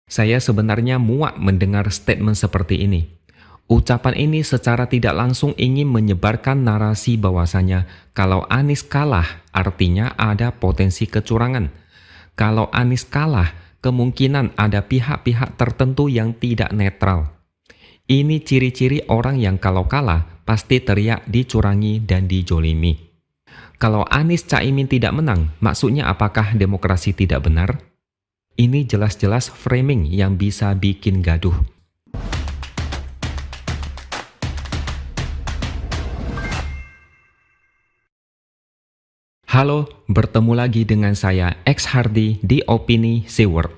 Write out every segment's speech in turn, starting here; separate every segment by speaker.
Speaker 1: Saya sebenarnya muak mendengar statement seperti ini. Ucapan ini secara tidak langsung ingin menyebarkan narasi bahwasanya kalau Anies kalah artinya ada potensi kecurangan. Kalau Anies kalah, kemungkinan ada pihak-pihak tertentu yang tidak netral. Ini ciri-ciri orang yang kalau kalah pasti teriak dicurangi dan dijolimi. Kalau Anies Caimin tidak menang, maksudnya apakah demokrasi tidak benar? Ini jelas-jelas framing yang bisa bikin gaduh. Halo, bertemu lagi dengan saya X Hardy di Opini Seward.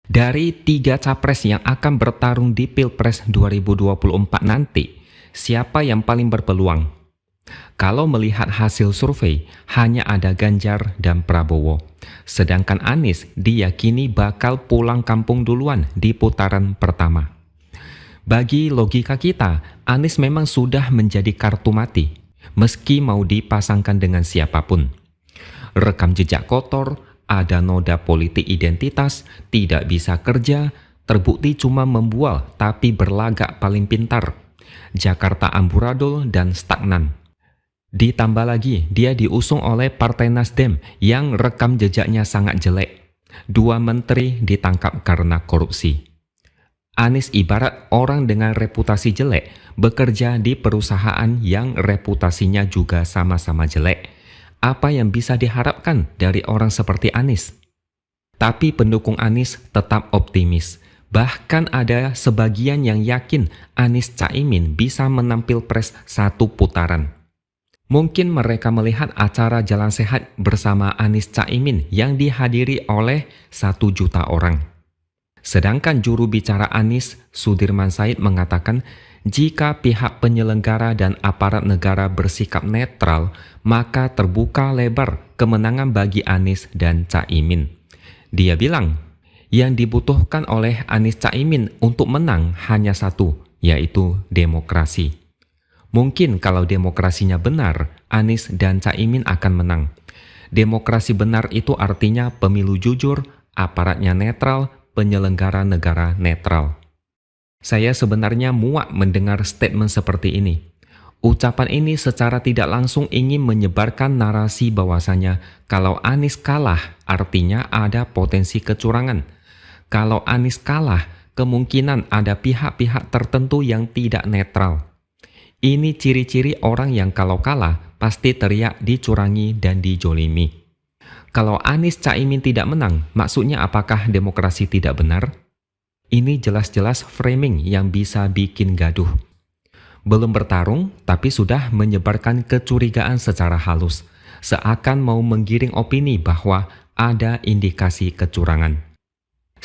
Speaker 1: Dari 3 capres yang akan bertarung di Pilpres 2024 nanti, siapa yang paling berpeluang? Kalau melihat hasil survei, hanya ada Ganjar dan Prabowo. Sedangkan Anies diyakini bakal pulang kampung duluan di putaran pertama. Bagi logika kita, Anies memang sudah menjadi kartu mati, meski mau dipasangkan dengan siapapun. Rekam jejak kotor, ada noda politik identitas, tidak bisa kerja, terbukti cuma membual tapi berlagak paling pintar. Jakarta amburadul dan stagnan. Ditambah lagi, dia diusung oleh Partai Nasdem yang rekam jejaknya sangat jelek. 2 menteri ditangkap karena korupsi. Anies ibarat orang dengan reputasi jelek bekerja di perusahaan yang reputasinya juga sama-sama jelek. Apa yang bisa diharapkan dari orang seperti Anies? Tapi pendukung Anies tetap optimis. Bahkan ada sebagian yang yakin Anies Caimin bisa menampil Pilpres 1 putaran. Mungkin mereka melihat acara Jalan Sehat bersama Anies Caimin yang dihadiri oleh 1 juta orang. Sedangkan juru bicara Anies, Sudirman Said mengatakan jika pihak penyelenggara dan aparat negara bersikap netral, maka terbuka lebar kemenangan bagi Anies dan Caimin. Dia bilang, yang dibutuhkan oleh Anies Caimin untuk menang hanya satu, yaitu demokrasi. Mungkin kalau demokrasinya benar, Anies dan Caimin akan menang. Demokrasi benar itu artinya pemilu jujur, aparatnya netral, penyelenggara negara netral. Saya sebenarnya muak mendengar statement seperti ini. Ucapan ini secara tidak langsung ingin menyebarkan narasi bahwasanya kalau Anies kalah artinya ada potensi kecurangan. Kalau Anies kalah, kemungkinan ada pihak-pihak tertentu yang tidak netral. Ini ciri-ciri orang yang kalau kalah pasti teriak dicurangi dan dijolimi. Kalau Anies Caimin tidak menang, maksudnya apakah demokrasi tidak benar? Ini jelas-jelas framing yang bisa bikin gaduh. Belum bertarung, tapi sudah menyebarkan kecurigaan secara halus, seakan mau menggiring opini bahwa ada indikasi kecurangan.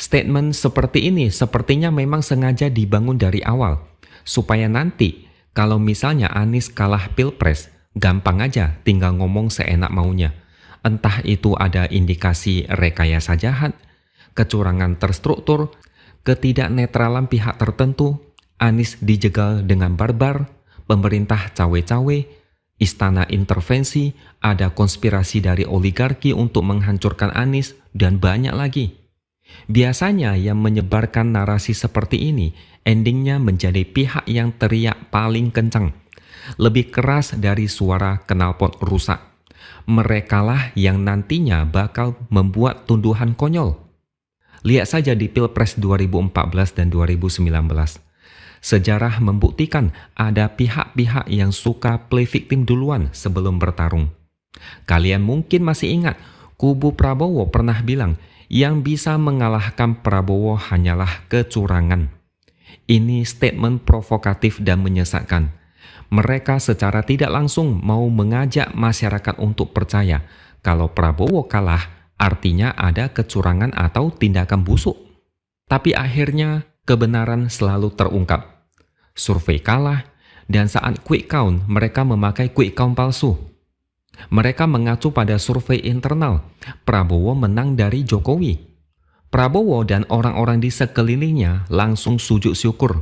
Speaker 1: Statement seperti ini sepertinya memang sengaja dibangun dari awal, supaya nanti kalau misalnya Anies kalah Pilpres, gampang aja tinggal ngomong seenak maunya. Entah itu ada indikasi rekayasa jahat, kecurangan terstruktur, ketidaknetralan pihak tertentu, Anies dijegal dengan barbar, pemerintah cawe-cawe, istana intervensi, ada konspirasi dari oligarki untuk menghancurkan Anies, dan banyak lagi. Biasanya yang menyebarkan narasi seperti ini, endingnya menjadi pihak yang teriak paling kencang, lebih keras dari suara knalpot rusak. Merekalah yang nantinya bakal membuat tuduhan konyol. Lihat saja di Pilpres 2014 dan 2019. Sejarah membuktikan ada pihak-pihak yang suka play victim duluan sebelum bertarung. Kalian mungkin masih ingat, kubu Prabowo pernah bilang, yang bisa mengalahkan Prabowo hanyalah kecurangan. Ini statement provokatif dan menyesatkan. Mereka secara tidak langsung mau mengajak masyarakat untuk percaya kalau Prabowo kalah artinya ada kecurangan atau tindakan busuk. Tapi akhirnya kebenaran selalu terungkap. Survei kalah, dan saat quick count mereka memakai quick count palsu. Mereka mengacu pada survei internal, Prabowo menang dari Jokowi. Prabowo dan orang-orang di sekelilingnya langsung sujud syukur.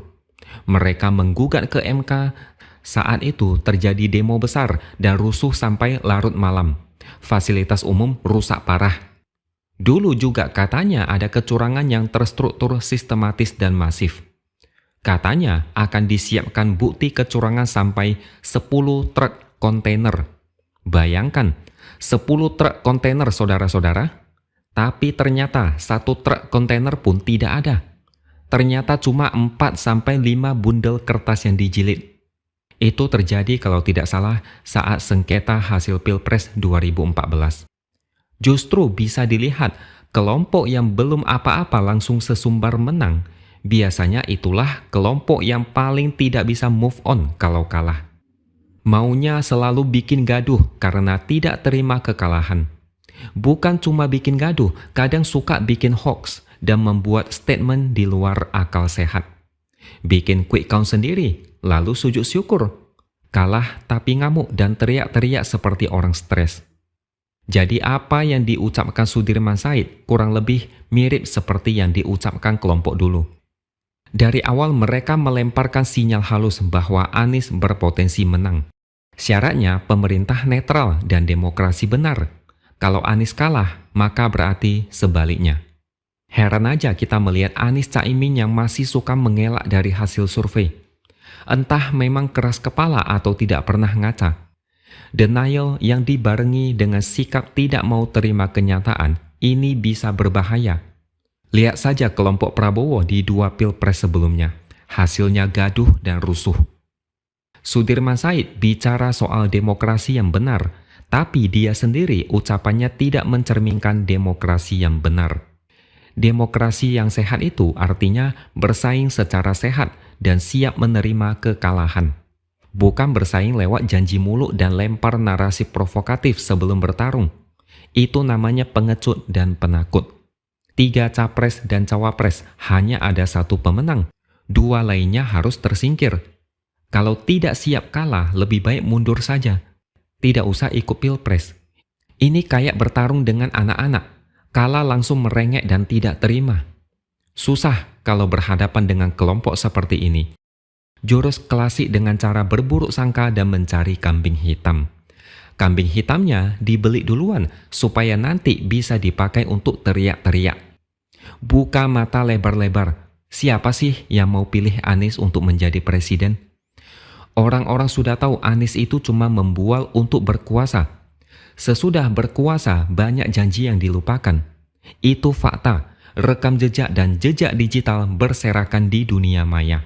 Speaker 1: Mereka menggugat ke MK, saat itu terjadi demo besar dan rusuh sampai larut malam. Fasilitas umum rusak parah. Dulu juga katanya ada kecurangan yang terstruktur, sistematis, dan masif. Katanya akan disiapkan bukti kecurangan sampai 10 truk kontainer. Bayangkan, 10 truk kontainer saudara-saudara, tapi ternyata 1 truk kontainer pun tidak ada. Ternyata cuma 4-5 bundel kertas yang dijilid. Itu terjadi kalau tidak salah saat sengketa hasil Pilpres 2014. Justru bisa dilihat, kelompok yang belum apa-apa langsung sesumbar menang, biasanya itulah kelompok yang paling tidak bisa move on kalau kalah. Maunya selalu bikin gaduh karena tidak terima kekalahan. Bukan cuma bikin gaduh, kadang suka bikin hoax dan membuat statement di luar akal sehat. Bikin quick count sendiri, lalu sujud syukur. Kalah tapi ngamuk dan teriak-teriak seperti orang stres. Jadi apa yang diucapkan Sudirman Said kurang lebih mirip seperti yang diucapkan kelompok dulu. Dari awal mereka melemparkan sinyal halus bahwa Anies berpotensi menang. Syaratnya pemerintah netral dan demokrasi benar. Kalau Anies kalah, maka berarti sebaliknya. Heran aja kita melihat Anies Caimin yang masih suka mengelak dari hasil survei. Entah memang keras kepala atau tidak pernah ngaca. Denial yang dibarengi dengan sikap tidak mau terima kenyataan, ini bisa berbahaya. Lihat saja kelompok Prabowo di 2 pilpres sebelumnya. Hasilnya gaduh dan rusuh. Sudirman Said bicara soal demokrasi yang benar, tapi dia sendiri ucapannya tidak mencerminkan demokrasi yang benar. Demokrasi yang sehat itu artinya bersaing secara sehat dan siap menerima kekalahan. Bukan bersaing lewat janji mulut dan lempar narasi provokatif sebelum bertarung. Itu namanya pengecut dan penakut. 3 capres dan cawapres, hanya ada 1 pemenang. 2 lainnya harus tersingkir. Kalau tidak siap kalah, lebih baik mundur saja. Tidak usah ikut pilpres. Ini kayak bertarung dengan anak-anak. Kalah langsung merengek dan tidak terima. Susah kalau berhadapan dengan kelompok seperti ini. Jurus klasik dengan cara berburuk sangka dan mencari kambing hitam. Kambing hitamnya dibeli duluan supaya nanti bisa dipakai untuk teriak-teriak. Buka mata lebar-lebar. Siapa sih yang mau pilih Anies untuk menjadi presiden? Orang-orang sudah tahu Anies itu cuma membual untuk berkuasa. Sesudah berkuasa, banyak janji yang dilupakan. Itu fakta. Rekam jejak dan jejak digital berserakan di dunia maya.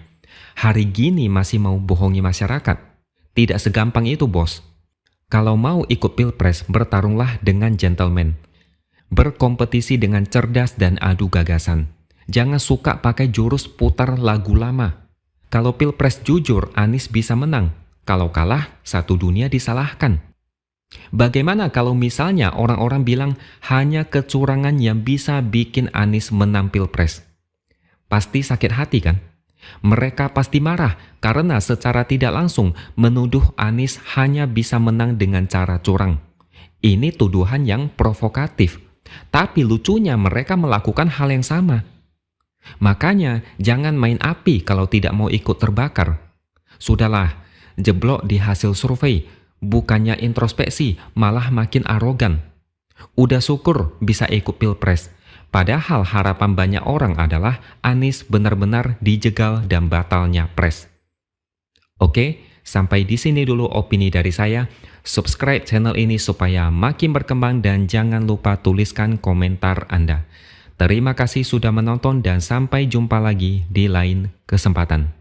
Speaker 1: Hari gini masih mau bohongi masyarakat? Tidak segampang itu, bos. Kalau mau ikut pilpres, bertarunglah dengan gentleman. Berkompetisi dengan cerdas dan adu gagasan. Jangan suka pakai jurus putar lagu lama. Kalau pilpres jujur, Anies bisa menang. Kalau kalah, satu dunia disalahkan. Bagaimana kalau misalnya orang-orang bilang hanya kecurangan yang bisa bikin Anies menang pilpres? Pasti sakit hati kan? Mereka pasti marah karena secara tidak langsung menuduh Anies hanya bisa menang dengan cara curang. Ini tuduhan yang provokatif, tapi lucunya mereka melakukan hal yang sama. Makanya jangan main api kalau tidak mau ikut terbakar. Sudahlah, jeblok di hasil survei, bukannya introspeksi malah makin arogan. Udah syukur bisa ikut pilpres. Padahal harapan banyak orang adalah Anies benar-benar dijegal dan batalnya pres. Oke, sampai di sini dulu opini dari saya. Subscribe channel ini supaya makin berkembang dan jangan lupa tuliskan komentar Anda. Terima kasih sudah menonton dan sampai jumpa lagi di lain kesempatan.